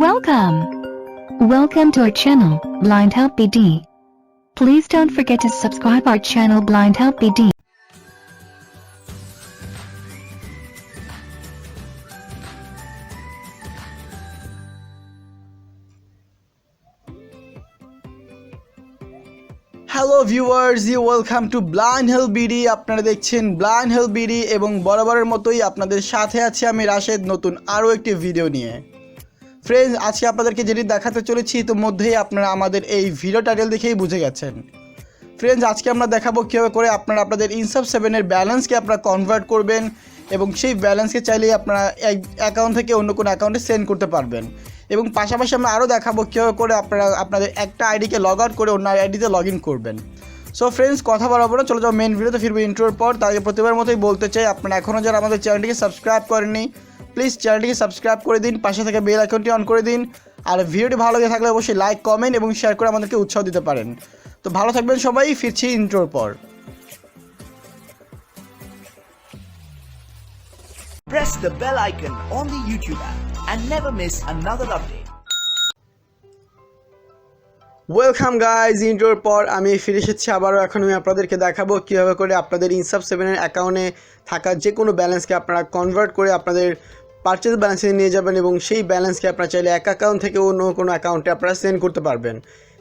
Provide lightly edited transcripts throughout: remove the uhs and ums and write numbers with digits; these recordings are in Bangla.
Welcome to our channel, Blind Help BD. Please don't forget to subscribe our channel Blind Help BD. Hello viewers, welcome to blind help BD. আপনারা দেখছেন ব্লাইন্ড হেল্প বিডি এবং বরাবরের মতোই আপনাদের সাথে আছি আমি রাশেদ নতুন আরও একটি ভিডিও নিয়ে। ফ্রেন্ডস, আজকে আপনাদেরকে যেটি দেখাতে চলেছি ইতিমধ্যেই আপনারা আমাদের এই ভিডিও টাইটেল দেখেই বুঝে গেছেন। ফ্রেন্ডস, আজকে আমরা দেখাবো কীভাবে করে আপনারা আপনাদের ইনসাফ সেভেনের ব্যালেন্সকে আপনারা কনভার্ট করবেন এবং সেই ব্যালেন্সকে চাইলেই আপনারা এক অ্যাকাউন্ট থেকে অন্য কোনো অ্যাকাউন্টে সেন্ড করতে পারবেন। এবং পাশাপাশি আমরা আরও দেখাবো কীভাবে করে আপনারা আপনাদের একটা আইডিকে লগ আউট করে অন্য আইডিতে লগ ইন করবেন। সো ফ্রেন্ডস, কথা বলাবো না, চলে যাও মেন ভিডিওতে ফিরবো ইন্ট্রোর পর। তার আগে প্রতিবার মতোই বলতে চাই, আপনারা এখনও যারা আমাদের চ্যানেলটিকে সাবস্ক্রাইব করেননি প্লিজ চ্যানেলটিকে সাবস্ক্রাইব করে দিন, পাশে থেকে বেল আইকনটি অন করে দিন। আর ভিডিওটি ভালো লেগে থাকলে অবশ্যই লাইক, কমেন্ট এবং শেয়ার করে আমাদেরকে উৎসাহ দিতে পারেন। তো ভালো থাকবেন সবাই, ফিরছি ইন্ট্রোর পর। Press the bell icon on the YouTube app and never miss another update. Welcome guys, ইন্ট্রোর পর আমি ফিরে এসেছি আবারও। এখন আমি আপনাদেরকে দেখাবো কীভাবে করে আপনাদের ইনসাফ সেভেনের অ্যাকাউন্টে থাকা যে কোনো ব্যালেন্সকে আপনারা কনভার্ট করে আপনাদের পারচেজ ব্যালেন্সে নিয়ে যাবেন এবং সেই ব্যালেন্সকে আপনারা চাইলে এক অ্যাকাউন্ট থেকে অন্য কোনো অ্যাকাউন্টে আপনারা সেন্ড করতে পারবেন।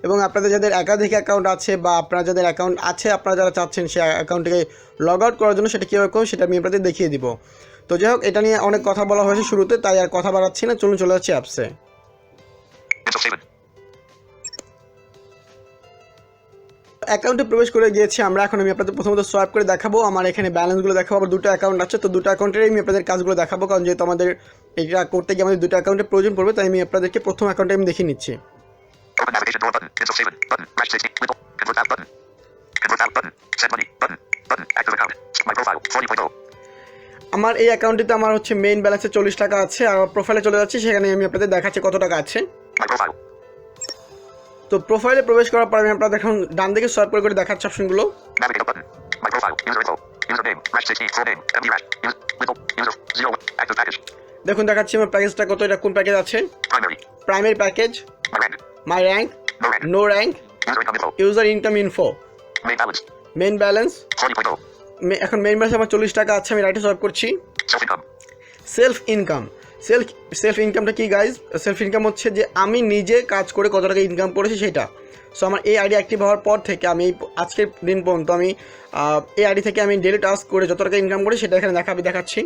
এবং আপনাদের যাদের একাধিক অ্যাকাউন্ট আছে বা আপনারা যাদের অ্যাকাউন্ট আছে আপনারা যারা চাচ্ছেন সেই অ্যাকাউন্টটিকে লগ আউট করার জন্য সেটা কীভাবে করুন সেটা আমি আপনাদের দেখিয়ে দিব। তো যাই হোক, এটা নিয়ে অনেক কথা বলা হয়েছে শুরুতে, তাই আর কথা বাড়াচ্ছি না, চলুন চলে যাচ্ছি অ্যাপসে। অ্যাকাউন্টে প্রবেশ করে গিয়েছি আমরা। এখন আমি আপনাদের প্রথমত সোয়াইপ করে দেখাবো। আমার এখানে ব্যালেন্সগুলো দেখাবো। আবার দুটো অ্যাকাউন্ট আছে, তো দুটো অ্যাকাউন্টেরই আমি আপনাদের কাজগুলো দেখাবো, কারণ যেহেতু আমাদের এটা করতে গিয়ে আমাদের দুটো অ্যাকাউন্টের প্রয়োজন পড়বে, তাই আমি আপনাদেরকে প্রথম অ্যাকাউন্টে আমি দেখিয়ে নিচ্ছি। আমার এই অ্যাকাউন্টটিতে আমার হচ্ছে মেইন ব্যালেন্সে 40 টাকা আছে, আর প্রোফাইলে চলে যাচ্ছি, সেখানে আমি আপনাদের দেখাচ্ছি কত টাকা আছে। তো প্রোফাইলে প্রবেশ করার পর আমি আপনাদের এখন ডান দিকে সোয়াইপ করে দেখাচ্ছি অপশনগুলো। দেখুন দেখাচ্ছি আমার প্যাকেজটা কত, এটা কোন প্যাকেজ আছে। Primary package, my rank, no rank, user income info, main balance. এখন মেইন ব্যালেন্স আমার 40 টাকা আছে, আমি রাইটে সোয়াইপ করছি। সেলফ ইনকাম, সেলফ ইনকামটা কি গাইজ? সেলফ ইনকাম হচ্ছে যে আমি নিজে কাজ করে কত টাকা ইনকাম করেছি সেটা। সো আমার এই আইডি অ্যাক্টিভ হওয়ার পর থেকে আমি আজকের দিন পর্যন্ত আমি এই আইডি থেকে আমি ডেলি টাস্ক করে যত টাকা ইনকাম করি সেটা এখানে দেখাচ্ছি।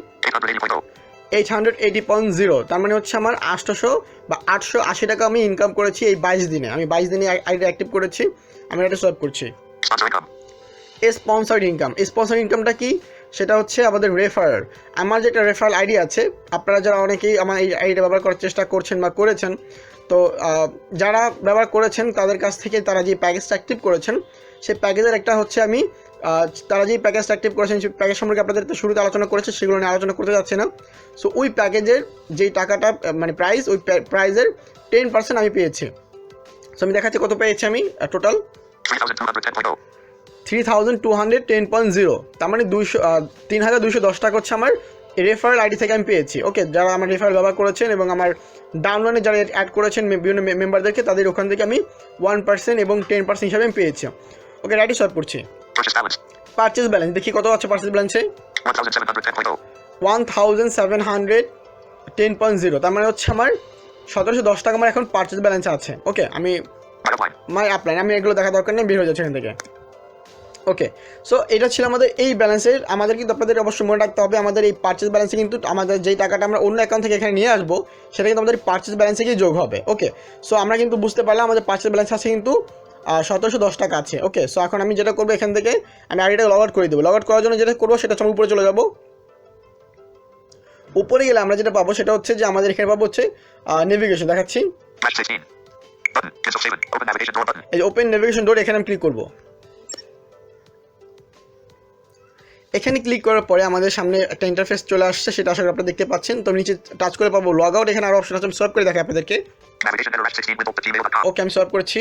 880.0, তার মানে হচ্ছে আমার 800 বা 880 টাকা আমি ইনকাম করেছি এই 22 দিনে। আমি 22 দিনে আইডি অ্যাক্টিভ করেছি, আমি এটা সোয়াইপ করছি। স্পন্সর্ড ইনকাম, স্পন্সর্ড ইনকামটা কি? সেটা হচ্ছে আমাদের রেফারাল। আমার যেটা রেফারাল আইডি আছে, আপনারা যারা অনেকেই আমার এই আইডিটা ব্যবহার করার চেষ্টা করছেন বা করেছেন, তো যারা ব্যবহার করেছেন তাদের কাছ থেকে তারা যে প্যাকেজটা অ্যাক্টিভ করেছেন সেই প্যাকেজের একটা হচ্ছে আমি তারা যেই প্যাকেজটা অ্যাক্টিভ করেছেন সেই প্যাকেজ সম্পর্কে আপনাদের তো শুরুতে আলোচনা করেছে, সেগুলো নিয়ে আলোচনা করতে যাচ্ছে না। সো ওই প্যাকেজের যেই টাকাটা মানে প্রাইস, ওই প্রাইজের 10% আমি পেয়েছি। সো আমি দেখাচ্ছি কত পেয়েছি আমি টোটাল। 3210.0, তার মানে 3210 টাকা হচ্ছে আমার রেফারেল আইডি থেকে আমি পেয়েছি। ওকে, যারা আমার রেফারেল ব্যবহার করেছেন এবং আমার ডাউনলাইনে যারা অ্যাড করেছেন বিভিন্ন মেম্বারদেরকে, তাদের ওখান থেকে আমি 1% এবং 10% হিসাবে আমি পেয়েছি। ওকে, রাইটে সোয়াইপ করছি। পারচেজ ব্যালেন্স দেখি কত আছে পারচেজ ব্যালেন্সে। 1710.0, তার মানে হচ্ছে আমার 1710 টাকা আমার এখন পারচেজ ব্যালেন্স আছে। ওকে, আমি মাই আপলাইন, আমি এগুলো দেখা দরকার নেই, বের হয়ে যাচ্ছে এখান থেকে। ওকে, সো এটা ছিল আমাদের এই ব্যালেন্সের। আমাদের কিন্তু আপনাদের অবশ্যই মনে রাখতে হবে, আমাদের এই পারচেজ ব্যালেন্সে কিন্তু আমাদের যেই টাকাটা আমরা অন্য অ্যাকাউন্ট থেকে এখানে নিয়ে আসবো সেটা কিন্তু আমাদের পারচেজ ব্যালেন্সে গিয়ে যোগ হবে। ওকে, সো আমরা কিন্তু বুঝতে পারলাম আমাদের পারচেজ ব্যালেন্স আছে কিন্তু 1710 টাকা আছে। ওকে, সো এখন আমি যেটা করবো এখান থেকে আমি আইডিটা লগ আউট করে দেবো। লগ আউট করার জন্য যেটা করবো সেটা হচ্ছে উপরে চলে যাবো। উপরে গেলে আমরা যেটা পাবো সেটা হচ্ছে যে আমাদের এখানে পাবো হচ্ছে নেভিগেশন, দেখাচ্ছি এই যে ওপেন নেভিগেশন ডোর, এখানে আমি ক্লিক করবো। এখানে ক্লিক করার পরে আমাদের সামনে একটা ইন্টারফেস চলে আসছে, সেটা আসলে আপনারা দেখতে পাচ্ছেন। তো নিচে টাচ করে পাবো লগ আউট, এখানে আরো অপশন আছে, আমি সোয়াইপ করে দেখাই আপনাদেরকে। ওকে, আমি সোয়াইপ করছি।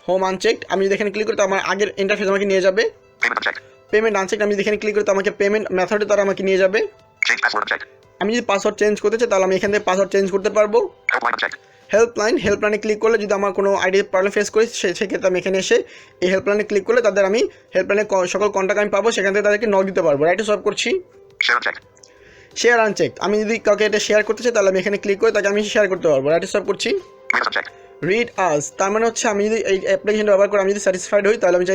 হোম আনচেকড, আমি যদি এখানে ক্লিক করি তো আমার আগের ইন্টারফেস আমাকে নিয়ে যাবে। পেমেন্ট আনচেকড, আমি যদি এখানে ক্লিক করি তো আমাকে পেমেন্ট মেথডে তারা আমাকে নিয়ে যাবে। আমি যদি পাসওয়ার্ড চেঞ্জ করতে চাই তাহলে আমি এখান থেকে পাসওয়ার্ড চেঞ্জ করতে পারবো। হেল্পলাইনে ক্লিক করলে যদি আমার কোনো আইডি প্রবলেম ফেস করি সেক্ষেত্রে আমি এখানে এসে এই হেল্পলাইনে ক্লিক করলে তাদের আমি হেল্পলাইনে সকল কন্ট্যাক্ট আমি পাবো, সেখান থেকে তাদেরকে নক দিতে পারবো। রাইটে সলভ করছি। শেয়ার আনচেক, আমি যদি কাউকে এটা শেয়ার করতে চাই তাহলে আমি এখানে ক্লিক করে তাকে আমি শেয়ার করতে পারবো। রাইটে সলভ করছি। রিড আস, তার মানে হচ্ছে আমি যদি এই অ্যাপ্লিকেশনটা ব্যবহার করে আমি যদি স্যাটিসফাইড হই তাহলে আমি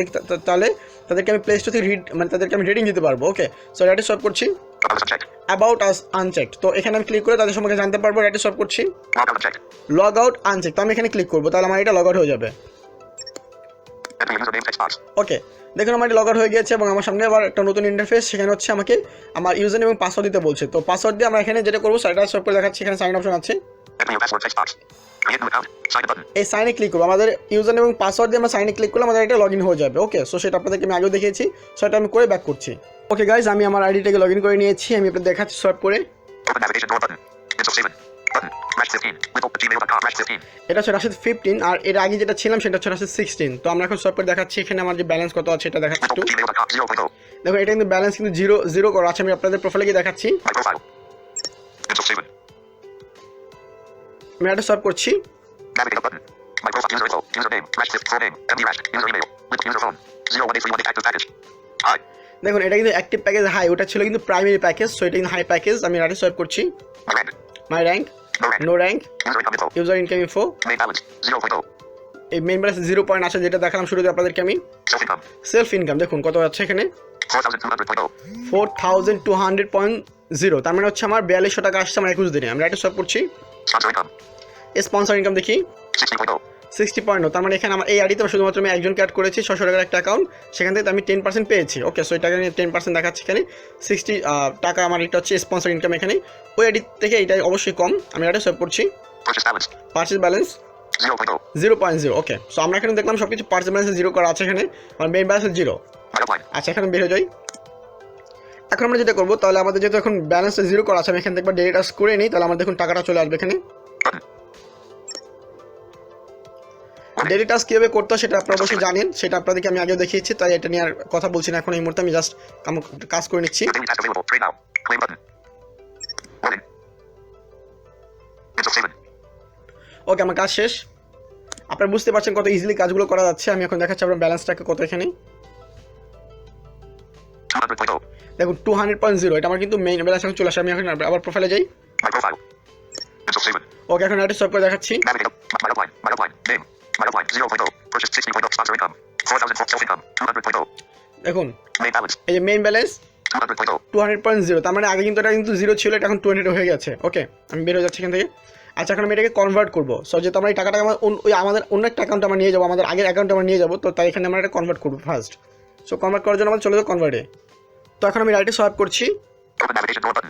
তাহলে তাদেরকে আমি প্লে স্টোর থেকে তাদেরকে আমি রেটিং দিতে পারবো। ওকে, সো রাইটে সলভ করছি। অ্যাবাউট আস আনচেকড, তো এখানে আমি ক্লিক করে তাদের সম্পর্কে জানতে পারবো। রাইটে সলভ করছি। লগ আউট আনচেক, তো আমি এখানে ক্লিক করবো তাহলে আমার এটা লগ আউট হয়ে যাবে। ওকে, দেখুন আমার এটা লগ আউট হয়ে গিয়েছে এবং আমার সামনে আবার একটা নতুন ইন্টারফেস, সেখানে হচ্ছে আমাকে আমার ইউজার এবং পাসওয়ার্ড দিতে বলছে। তো পাসওয়ার্ড দিয়ে আমরা এখানে যেটা করবো সেটা সব করে দেখাচ্ছি। এখানে সাইন অপশন আছে, এই সাইনে ক্লিক করবো। আমাদের ইউজার এবং পাসওয়ার্ড দিয়ে আমরা সাইনে ক্লিক করলে আমাদের এটা লগ ইন হয়ে যাবে। ওকে, সো সেটা আপনাদেরকে আমি আগেও দেখিয়েছি, সেটা আমি করে ব্যাক করছি। ওকে গাইজ, আমি আমার আইডিটাকে লগ ইন করে নিয়েছি, আমি আপনাদের দেখাচ্ছি সোয়াইপ করে। এটা হচ্ছে রাশিদ 15 আর এর আগে যেটা ছিলাম সেটা হচ্ছে রাশিদ 16। তো আমরা এখন সোয়াইপ করে দেখাচ্ছি, এখানে আমার যে ব্যালেন্স কত আছে এটা দেখাচ্ছি একটু। দেখো এটা কিন্তু ব্যালেন্স কিন্তু জিরো করা আছে, আমি আপনাদের প্রোফাইলে গিয়ে দেখাচ্ছি। আমি এটা সোয়াইপ করছি। দেখুন এটা কিন্তু অ্যাক্টিভ প্যাকেজ হাই, ওটা ছিল কিন্তু প্রাইমারি প্যাকেজ, সো এটা কিন্তু হাই প্যাকেজ। আমি রাইটে সোয়াইপ করছি। My rank, no rank, user income info, এই মেইন ব্যালেন্স 0 পয়েন্ট আছে যেটা দেখালাম শুরুতে আপনাদেরকে আমি। সেলফ ইনকাম দেখুন কত আছে এখানে, 4200.0, তার মানে হচ্ছে আমার 4200 টাকা আসছে আমার 21 দিনে। আমি রাইটে সোয়াইপ করছি। স্পন্সর ইনকাম দেখি 60.0, তার মানে এখানে আমার এই আইডিতে শুধুমাত্র আমি একজনকে অ্যাড করেছি, 600 টাকার একটা অ্যাকাউন্ট, সেখান থেকে আমি 10% পেয়েছি। ওকে, সো এটাকে নিয়ে 10% দেখাচ্ছি এখানে। 60 টাকা আমার এটা হচ্ছে স্পন্সর ইনকাম এখানে, ওই আইডি থেকে এটা অবশ্যই কম। আমি এটা সেভ করছি। Purchase balance 0.0। ওকে, সো আমরা এখানে দেখলাম সব কিছু পারচেজ ব্যালেন্স 0 করা আছে এখানে, আমার মেইন ব্যালেন্স 0। আচ্ছা, এখানে বের হয়ে যাই। এখন আমরা যেটা করবো, তাহলে আমাদের যেহেতু এখন ব্যালেন্স 0 করা আছে, আমি এখান থেকে একবার ডেলি টাস্ক করে নিই, তাহলে আমার দেখুন টাকাটা চলে আসবে এখানে। ডেলি টাস্ক কীভাবে করতে হয় সেটা আপনারা অবশ্যই জানেন, সেটা আপনাদেরকে আমি আগেও দেখিয়েছি, তাই এটা নিয়ে আর কথা বলছি না এখন এই মুহূর্তে। আমি জাস্ট কাজ করে নিচ্ছি। ওকে, আমার কাজ শেষ। আপনারা বুঝতে পারছেন কত ইজিলি কাজগুলো করা যাচ্ছে। আমি এখন দেখাচ্ছি আপনার ব্যালেন্সটাকে কত এখানে। দেখুন 200.0, এটা আমার কিন্তু মেইন ব্যালেন্স এখন চলে আসে। আমি এখন আবার প্রোফাইলে যাই। ওকে, এখন এটা সব করে দেখাচ্ছি। দেখুন এই যে মেইন ব্যালেন্স 200.0, তার মানে আগে কিন্তু এটা কিন্তু 0 ছিল, এটা এখন 200 হয়ে গেছে। ওকে, আমি বের হয়ে যাচ্ছি এখান থেকে। আচ্ছা, এখন আমি এটাকে কনভার্ট করবো। সো যেহেতু আমরা এই টাকাটা আমাদের অন্য একটা অ্যাকাউন্টে আমরা নিয়ে যাবো, আমাদের আগের অ্যাকাউন্টে আমরা নিয়ে যাবো, তো তাই এখানে আমরা এটা কনভার্ট করবো ফার্স্ট। সো কনভার্ট করার জন্য আমরা চলে যাবো কনভার্টে। তো এখন আমি রাইটে সোয়াইপ করছি।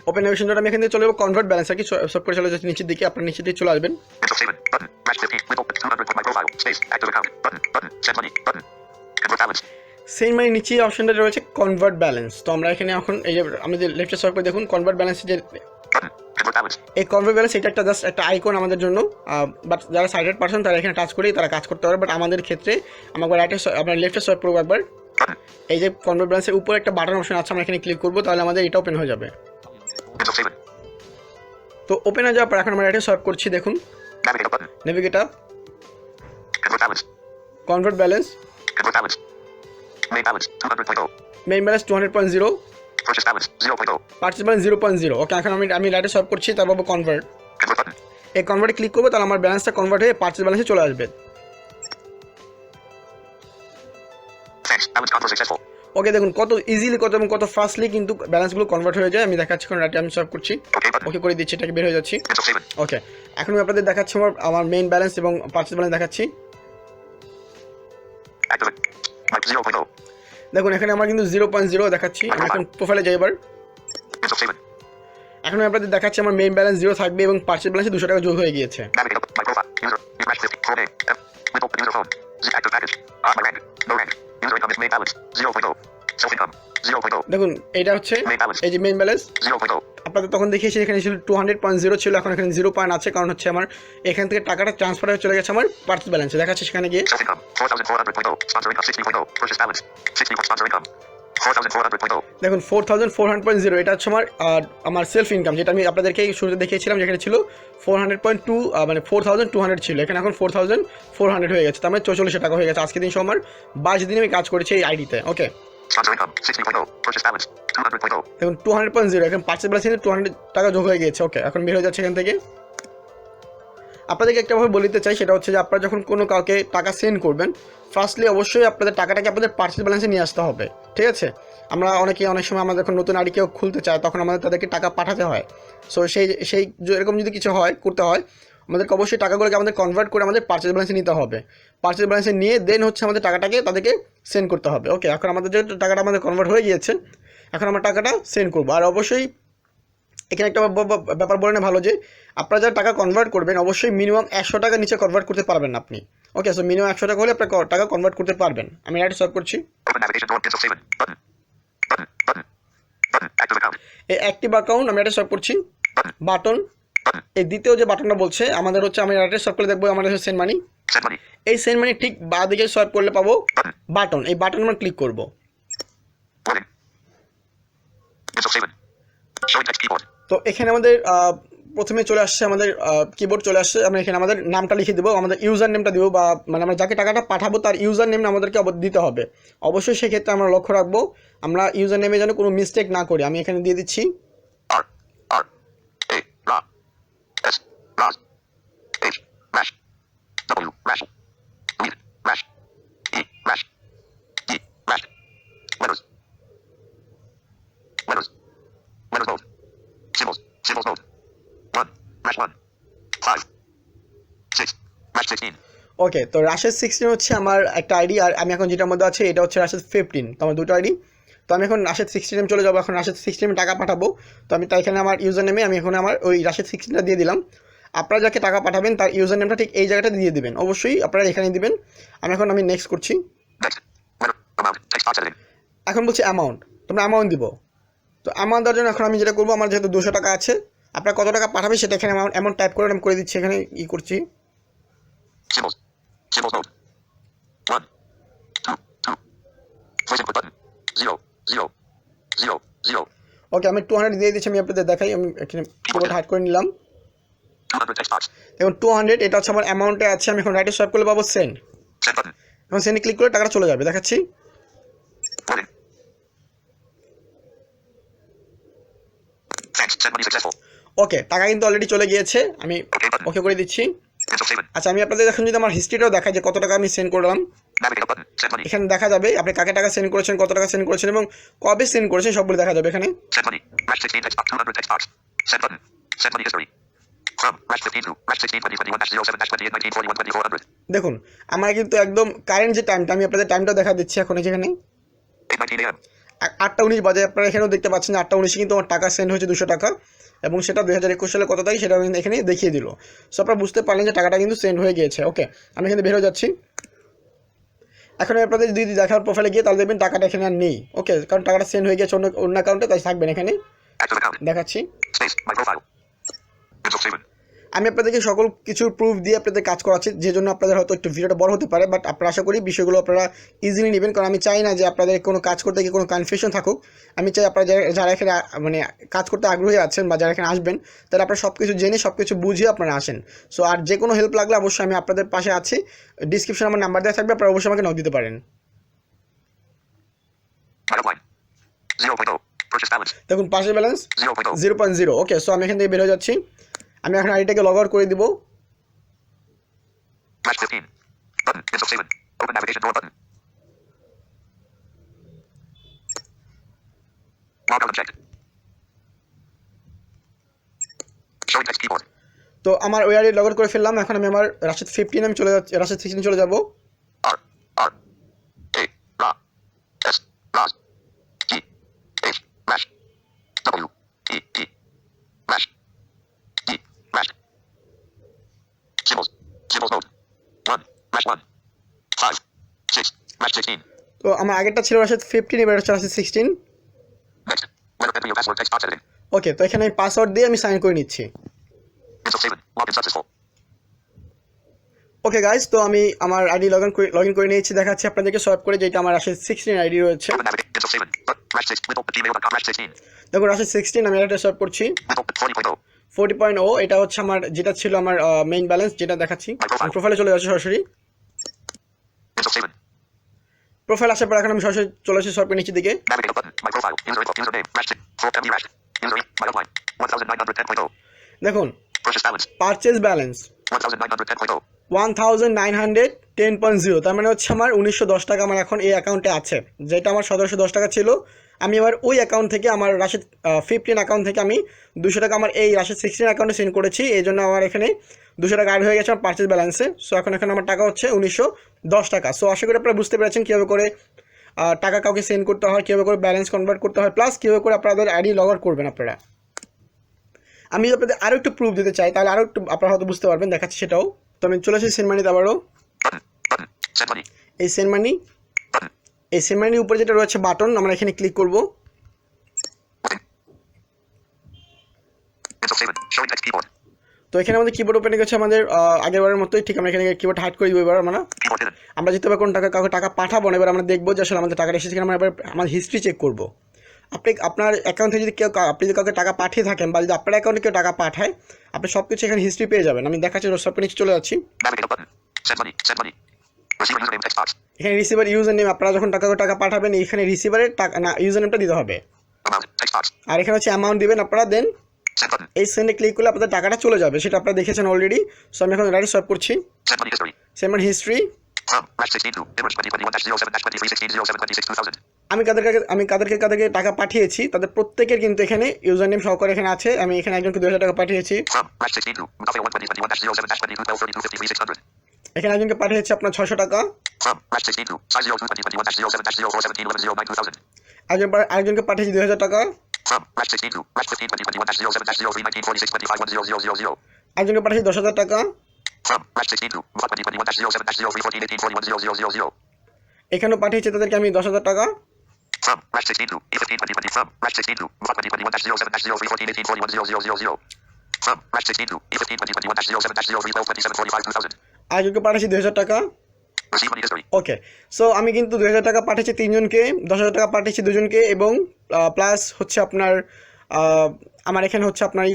ওপেন নেভিগেশন ডট, আমি এখান থেকে চলে যাবো কনভার্ট ব্যালেন্স আর কি, সব করে চলে যাচ্ছে নিচের দিকে। আপনার নিচের দিকে চলে আসবেন। সেম মানে নিচে অপশনটা রয়েছে কনভার্ট ব্যালেন্স। তো আমরা এখানে এখন এই যে আমি যে লেফটে সোয়াইপ করে দেখুন কনভার্ট ব্যালেন্স, যে এই কনভার্ট ব্যালেন্স এটা একটা জাস্ট একটা আইকন আমাদের জন্য, বাট যারা সাইটেড পারসন তারা এখানে টাচ করেই তারা কাজ করতে পারে। বাট আমাদের ক্ষেত্রে আমাকে রাইটে আপনার লেফটে সোয়াইপ করবো একবার। এই যে কনভার্ট ব্যালেন্সের উপরে একটা বাটন অপশন আছে, আমরা এখানে ক্লিক করবো, তাহলে আমাদের এটা ওপেন হয়ে যাবে। তো ওপেন হয়ে যাওয়ার পর এখন আমরা রাইটে সোয়াইপ করছি। দেখুন navigate up, convert balance, main balance 200.0, purchase balance 0.0। ওকে, এখন আমি রাইটে সোয়াইপ করছি, তারপর কনভার্ট। এই কনভার্টে ক্লিক করবো, তাহলে আমার ব্যালেন্সটা কনভার্ট হয়ে পারচেজ ব্যালেন্সে চলে আসবে। ওকে, দেখুন কত ইজিলি এবং কত ফাস্টলি কিন্তু ব্যালেন্সগুলো কনভার্ট হয়ে যায়। আমি দেখাচ্ছি এখন রাইটে আমি সোয়াইপ করছি, ওকে করে দিচ্ছি, এটাকে বের হয়ে যাচ্ছি। ওকে, এখন আমি আপনাদের দেখাচ্ছি আমার মেইন ব্যালেন্স এবং পারচেজ ব্যালেন্স দেখাচ্ছি। দেখুন এখানে আমার কিন্তু 0.0 দেখাচ্ছি। আমি এখন প্রোফাইলে যাই এবার। এখন আমি আপনাদের দেখাচ্ছি আমার মেইন ব্যালেন্স 0 থাকবে এবং পারচেজ ব্যালেন্সে 200 টাকা যোগ হয়ে গিয়েছে। দেখুন এটা হচ্ছে এই যে মেইন ব্যালেন্স। আপনাদের তখন দেখিয়েছি এখানে ছিল 200.0 ছিল, এখন এখানে 0 পয়েন্ট আছে, কারণ হচ্ছে আমার এখান থেকে টাকাটা ট্রান্সফার হয়ে চলে গেছে আমার পারচেজ ব্যালেন্সে। দেখাচ্ছে সেখানে গিয়ে 4,400.0. দেখুন 4400.0 এটা হচ্ছে আমার সেলফ ইনকাম, যেটা আমি আপনাদেরকে শুরুতে দেখিয়েছিলাম, যেখানে ছিল 400.2 মানে 4200 ছিল, এখানে এখন 4400 হয়ে গেছে, তার মানে 4400 টাকা হয়ে গেছে। আজকে দিন সময় 22 দিন আমি কাজ করেছি এই আইডিতে। ওকে, Sponsor income 60.0. Purchase balance 200.0. দেখুন 200.0 এখন পার্চেস ব্যালেন্স 200 টাকা যোগ হয়ে গিয়েছে। ওকে, এখন বের হয়ে যাচ্ছে এখান থেকে। আপনাদেরকে একটা ভাবে বলতে চাই, সেটা হচ্ছে যে আপনারা যখন কোনো কাউকে টাকা সেন্ড করবেন, ফার্স্টলি অবশ্যই আপনাদের টাকাটাকে আপনাদের পার্চেস ব্যালেন্সে নিয়ে আসতে হবে, ঠিক আছে? আমরা অনেক সময় আমাদের যখন নতুন আইডি কেউ খুলতে চায়, তখন আমাদের তাদেরকে টাকা পাঠাতে হয়। সো সেই এরকম যদি কিছু করতে হয়, আমাদেরকে অবশ্যই টাকাগুলোকে আমাদের কনভার্ট করে আমাদের পার্চেস ব্যালেন্সে নিতে হবে। পার্চেস ব্যালেন্সে নিয়ে দেন হচ্ছে আমাদের টাকাটাকে তাদেরকে সেন্ড করতে হবে। ওকে, এখন আমাদের যেহেতু টাকাটা আমাদের কনভার্ট হয়ে গিয়েছে, এখন আমরা টাকাটা সেন্ড করবো। আর অবশ্যই এখানে একটা ব্যাপার বলে না ভালো, যে আপনারা যারা টাকা কনভার্ট করবেন, অবশ্যই মিনিমাম 100 টাকা নিচে কনভার্ট করতে পারবেন না আপনি। ওকে, সো মিনিমাম 100 টাকা হলে আপনার টাকা কনভার্ট করতে পারবেন। আমি এটা সলভ করছি। Open navigation door. Insaf Saven. Button. Button. Button. Button. Active account. এই অ্যাক্টিভ অ্যাকাউন্ট আমি এটা সলভ করছি। Button. Button, Button. এই দ্বিতীয় যে বাটনটা বলছে আমাদের হচ্ছে, আমি এটা সলভ করে দেখবো আমাদের সেন্ড মানি। Send money. এই সেন্ড মানি ঠিক বাঁ দিকে সলভ করলে পাবো Button. বাটন, এই বাটন আমরা ক্লিক করব। Warning. Insaf Saven. Showing text keyboard. তো এখানে আমাদের প্রথমে চলে আসছে, আমাদের কিবোর্ড চলে আসছে। আমরা এখানে আমাদের নামটা লিখে দেবো, আমাদের ইউজার নেমটা দেবো, বা মানে আমরা যাকে টাকাটা পাঠাবো তার ইউজার নেম আমাদেরকে দিতে হবে। অবশ্যই সেক্ষেত্রে আমরা লক্ষ্য রাখবো আমরা ইউজার নেমে যেন কোনো মিস্টেক না করি। আমি এখানে দিয়ে দিচ্ছি R. R. A. Ra. S. Raz. H. Rash. W. Rash. Read. Rash. E. Rash. D. Rash. Letters. Letters. Letters mode. Symbols. Symbols mode. 1. Rash 1. 5. 6. Rash 16. ওকে, তো রাশেদ 16 হচ্ছে আমার একটা আইডি, আর আমি এখন যেটার মধ্যে আছে এটা হচ্ছে রাশেদ 15। তো আমার দুটো আইডি। তো আমি এখন রাশেদ 16 চলে যাবো, এখন রাশেদ 16 টাকা পাঠাবো। তো আমি তাই এখানে আমার ইউজার নেমে আমি এখন আমার ওই রাশেদ 16টা দিয়ে দিলাম। আপনারা যাকে টাকা পাঠাবেন তার ইউজার নেমটা ঠিক এই জায়গাটা দিয়ে দিবেন, অবশ্যই আপনারা এখানে দিবেন। আমি নেক্সট করছি। Next. Letter. Amount. Text box editing. এখন বলছি অ্যামাউন্ট, তোমরা অ্যামাউন্ট দিব। তো অ্যামাউন্ট দেওয়ার জন্য এখন আমি যেটা করবো, আমার যেহেতু 200 টাকা আছে, আপনারা কত টাকা পাঠাবে সেটা এখানে অ্যামাউন্ট টাইপ করে আমি করে দিচ্ছি, এখানে করছি। Symbols. Symbols mode. 1. 2. 2. Voice input button. 0. 0. 0. 0. ওকে, আমি 200 দিয়ে দিচ্ছি, আমি আপনাদের দেখাই। আমি এখানে কিবোর্ড হাইড করে নিলাম। 200 text box. এবং 200 এটা হচ্ছে আমার অ্যামাউন্টে আছে। আমি এখন রাইটে সোয়াইপ করলে পাবো সেন্ড। Send button. এখন সেন্ডে ক্লিক করে টাকাটা চলে যাবে, দেখাচ্ছি। Warning. Thanks. Send money successful. ওকে, টাকা কিন্তু অলরেডি চলে গিয়েছে, আমি Okay button. ওকে করে দিচ্ছি। Insaf Saven. আচ্ছা, আমি আপনাদের এখন যদি আমার হিস্ট্রিটাও দেখাই যে কত টাকা আমি সেন্ড করলাম, Navigate up button. Send money. এখানে দেখা যাবে আপনি কাকে টাকা সেন্ড করেছেন, কত টাকা seend করেছেন এবং কবে সেন্ড করেছেন, সবগুলো দেখা যাবে এখানে। Send money. Rash 16 text box. 200 text box. Send button. Send money history. From Rash 15 to Rash 16 2021-07-28 1941 2400. দেখুন, আমার কিন্তু একদম কারেন্ট যে টাইমটা, আমি আপনাদের টাইমটা দেখা দিচ্ছি এখন যেখানে 8:19 a.m. 8টা 19 বাজে। আপনারা এখানেও দেখতে পাচ্ছেন যে 8টা 19 কিন্তু আমার টাকা সেন্ড হয়েছে 200 টাকা, এবং সেটা 2021 সালে কত তারিখ সেটা আমি এখানে দেখিয়ে দিল। সো আপনারা বুঝতে পারলেন যে টাকাটা কিন্তু সেন্ড হয়ে গিয়েছে। ওকে, আমি এখানে বের হয়ে যাচ্ছি। এখন আপনাদের যদি দেখার প্রোফাইলে গিয়ে তাহলে দেখবেন টাকাটা এখানে আর নেই। ওকে, কারণ টাকাটা সেন্ড হয়ে গেছে অন্য অ্যাকাউন্টে, তাই থাকবেন এখানে। Active account. দেখাচ্ছি। Space. My profile. Insaf Saven. আমি আপনাদেরকে সকল কিছু প্রুফ দিয়ে আপনাদের কাজ করাচ্ছি, যে জন্য আপনাদের হয়তো একটু ভিডিওটা বড় হতে পারে, বাট আপনারা আশা করি বিষয়গুলো আপনারা ইজিলি নেবেন, কারণ আমি চাই না যে আপনাদের কোনো কাজ করতে গিয়ে কোনো কনফিউশন থাকুক। আমি চাই আপনারা যারা এখানে মানে কাজ করতে আগ্রহী আছেন বা যারা এখানে আসবেন, তাহলে আপনারা সব কিছু জেনে সব কিছু বুঝিয়ে আপনারা আসেন। সো আর যে কোনো হেল্প লাগলে অবশ্যই আমি আপনাদের পাশে আছি। ডিসক্রিপশনে আমার নাম্বার দেওয়া থাকবে, আপনারা অবশ্যই আমাকে নক দিতে পারেন। Bottom line. 0.0. Purchase balance. দেখুন পাশের ব্যালেন্স 0.0. 0.0। ওকে, সো আমি এখান থেকে বের হয়ে যাচ্ছি। আমি এখন আইডিটাকে লগ আউট করে দিব। Rash 15. Button. Insaf Saven. Open navigation door button. Logout unchecked. Showing text keyboard. তো আমার ওই আইডি লগ আউট করে ফেললাম। এখন আমি আমার রাশেদ 15 আমি চলে যাচ্ছি, রাশেদ 16 চলে যাব। R. R. A. Ra. S. Raz. T. H. Rash. W. T. T. Rash. D. Rash. Symbols. Symbols mode. 1. Rash 1. 5. 6. Rash 16. তো আমার আগেরটা ছিল রাশেদ 15, এবার হচ্ছে Rashed 16। Next. Letter enter your password text box editing. ওকে, তো এখানে আমি পাসওয়ার্ড দিয়ে আমি সাইন করে নিচ্ছি। Insaf Saven. Login successful. Okay guys, তো আমি আমার আইডি লগ ইন করে নিয়েছি, দেখাচ্ছি আপনাদেরকে সোয়াইপ করে, যেটা আমার রাশেদ 16 আইডি রয়েছে। Open navigate. Insaf Saven. Rash 6. With open gmail.com. Rash 16. দেখুন রাশেদ 16, আমি এটা সোয়াইপ করছি। With open 40.0. 40.0, এটা হচ্ছে আমার যেটা ছিল আমার মেইন ব্যালেন্স, যেটা দেখাচ্ছি। প্রোফাইলে চলে যাচ্ছে সরাসরি। Insaf Saven. প্রোফাইল আসার পর এখন আমি সরাসরি চলে আসছি সোয়াইপের নিচের দিকে। Navigate button. My profile. Username. Rash 6. 4 MD Rash. Username. My upline. 1910.0. দেখুন Purchase balance. Purchase balance 1910.0. 1910.0, তার মানে হচ্ছে আমার 1910 টাকা আমার এখন এই অ্যাকাউন্টে আছে, যেটা আমার 1710 টাকা ছিল। আমি এবার ওই অ্যাকাউন্ট থেকে আমার রাশেদ 15 অ্যাকাউন্ট থেকে আমি 200 টাকা আমার এই রাশেদ 16 অ্যাকাউন্টে সেন্ড করেছি, এই জন্য আমার এখানে 200 টাকা অ্যাড হয়ে গেছে আমার পারচেজ ব্যালেন্সে। সো এখন আমার টাকা হচ্ছে 1910 টাকা। সো আশা করি আপনারা বুঝতে পেরেছেন কীভাবে করে টাকা কাউকে সেন্ড করতে হয়, কীভাবে করে ব্যালেন্স কনভার্ট করতে হয়, প্লাস কীভাবে করে আপনাদের আইডি লগ আউট করবেন আপনারা। আমি আপনাদের আরও একটু প্রুফ দিতে চাই, তাহলে আরও একটু আপনারা হয়তো বুঝতে পারবেন, দেখাচ্ছি সেটাও। তো আমি চলে আসি সেন্ড মানিতে আবারও। Button. Send money. এই সেন্ড মানি, Button. এই সেন্ড মানির উপরে যেটা রয়েছে বাটন, আমরা এখানে ক্লিক করব। Insaf Saven. Showing text keyboard. তো এখানে আমাদের কিবোর্ড ওপেন গেছে আমাদের আগেরবারের মতোই, ঠিক আমরা এখানে কিবোর্ড হাইড করে দিব। এবার Keyboard hidden. আমরা যেতে পারি কোন কাউকে টাকা পাঠাবো না, এবার আমরা দেখবো যে আসলে আমাদের টাকাটা এসেছে কিনা। আমরা এবার আমার হিস্ট্রি চেক করবো। আপনার অ্যাকাউন্ট থেকে যদি আপনি যদি কাউকে টাকা পাঠিয়ে থাকেন, বা যদি আপনার অ্যাকাউন্টে কেউ টাকা পাঠায়, আপনি সব কিছু এখানে হিস্ট্রি পেয়ে যাবেন। আমি দেখাচ্ছি, সবকে নিচে চলে যাচ্ছি। Navigate button. Send money. Send money. Receiver username text box. এখানে রিসিভার ইউজার নেম, আপনারা যখন টাকা পাঠাবেন এখানে রিসিভারের টাকা না ইউজার নেমটা দিতে হবে, Amount. Text box. আর এখানে হচ্ছে অ্যামাউন্ট দিবেন আপনারা। দেন Send button. এই সেন্ডে ক্লিক করলে আপনাদের টাকাটা চলে যাবে, সেটা আপনারা দেখেছেন অলরেডি। সো আমি এখন রাইট সোয়াইপ করছি। Send money history. Send money history, From Rash 16 to Image 2021-07-23-16-07-26-2000. আমি কাদেরকে টাকা পাঠিয়েছি তাদের প্রত্যেকের কিন্তু এখানে ইউজার নেম সহকারে এখানে আছে। আমি এখানে একজনকে 2000 টাকা পাঠিয়েছি। From Rash 16 to Mustafa 1-2021-07-22-32-53-600. এখানে একজনকে পাঠিয়েছি আপনার 600 টাকা। From Rash 16 to Size 02-2021-07-04-17-11-09-2000. আরেকজনকে পাঠিয়েছি 2000 টাকা। From Rash 16 to Rash 15-2021-07-03-19-46-25-1000. একজনকে পাঠিয়েছি 10,000 টাকা। From Rash 16 to Mustafa 2021-07-03-14-18-41-000. এখানেও পাঠিয়েছি তাদেরকে আমি 10,000 টাকা। From Rash 16 to E15-2020. From Rash 16 to Mustafa 2021-07-03-14-18-41-000. From Rash 16 to E15-2021-07-03-12-27-45-2000. আরেকজনকে পাঠিয়েছি 2000 টাকা। Receive money history. ওকে, সো আমি কিন্তু 2000 টাকা পাঠিয়েছি 3 জনকে, 10,000 টাকা পাঠিয়েছি 2 জনকে, এবং প্লাস হচ্ছে আপনার আমার এখানে হচ্ছে আপনার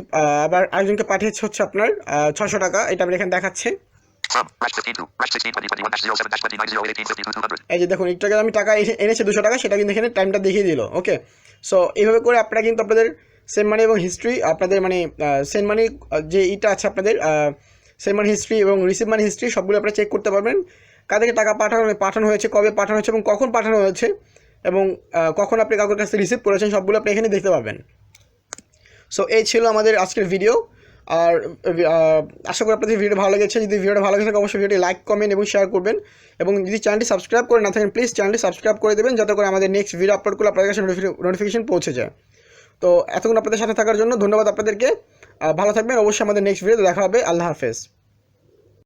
আবার আরেকজনকে পাঠিয়েছি হচ্ছে আপনার 600 টাকা। এটা আমি এখানে দেখাচ্ছে। From Rash 15 to Rash 16-2021-07-29-08-52-200. এই যে দেখুন, একটু আগে আমি টাকা এনেছি 200 টাকা, সেটা কিন্তু এখানে টাইমটা দেখিয়ে দিল। ওকে, সো এইভাবে করে আপনারা কিন্তু আপনাদের সেন্ড মানি এবং হিস্ট্রি, আপনাদের মানে সেন্ড মানি যে ইটা আছে আপনাদের সেন্ড মানি হিস্ট্রি এবং রিসিভ মানি হিস্ট্রি, সবগুলো আপনারা চেক করতে পারবেন। কাদেরকে টাকা পাঠানো হয়েছে, কবে পাঠানো হয়েছে এবং কখন পাঠানো হয়েছে, এবং কখন আপনি কাউকে কাছে রিসিভ করেছেন, সবগুলো আপনি এখানে দেখতে পাবেন। সো এই ছিল আমাদের আজকের ভিডিও। আর আশা করি আপনাদের ভিডিও ভালো লেগেছে। যদি ভিডিওটা ভালো লেগে থাকে অবশ্যই ভিডিওটি লাইক, কমেন্ট এবং শেয়ার করবেন, এবং যদি চ্যানেলটি সাবস্ক্রাইব করে না থাকেন প্লিজ চ্যানেলটি সাবস্ক্রাইব করে দেবেন, যাতে করে আমাদের নেক্সট ভিডিও আপলোড করলে আপনাদের কাছে নোটিফিকেশন পৌঁছে যায়। তো এতক্ষণ আপনাদের সাথে থাকার জন্য ধন্যবাদ আপনাদেরকে। ভালো থাকবেন, অবশ্যই আমাদের নেক্সট ভিডিওতে দেখা হবে। আল্লাহ হাফেজ।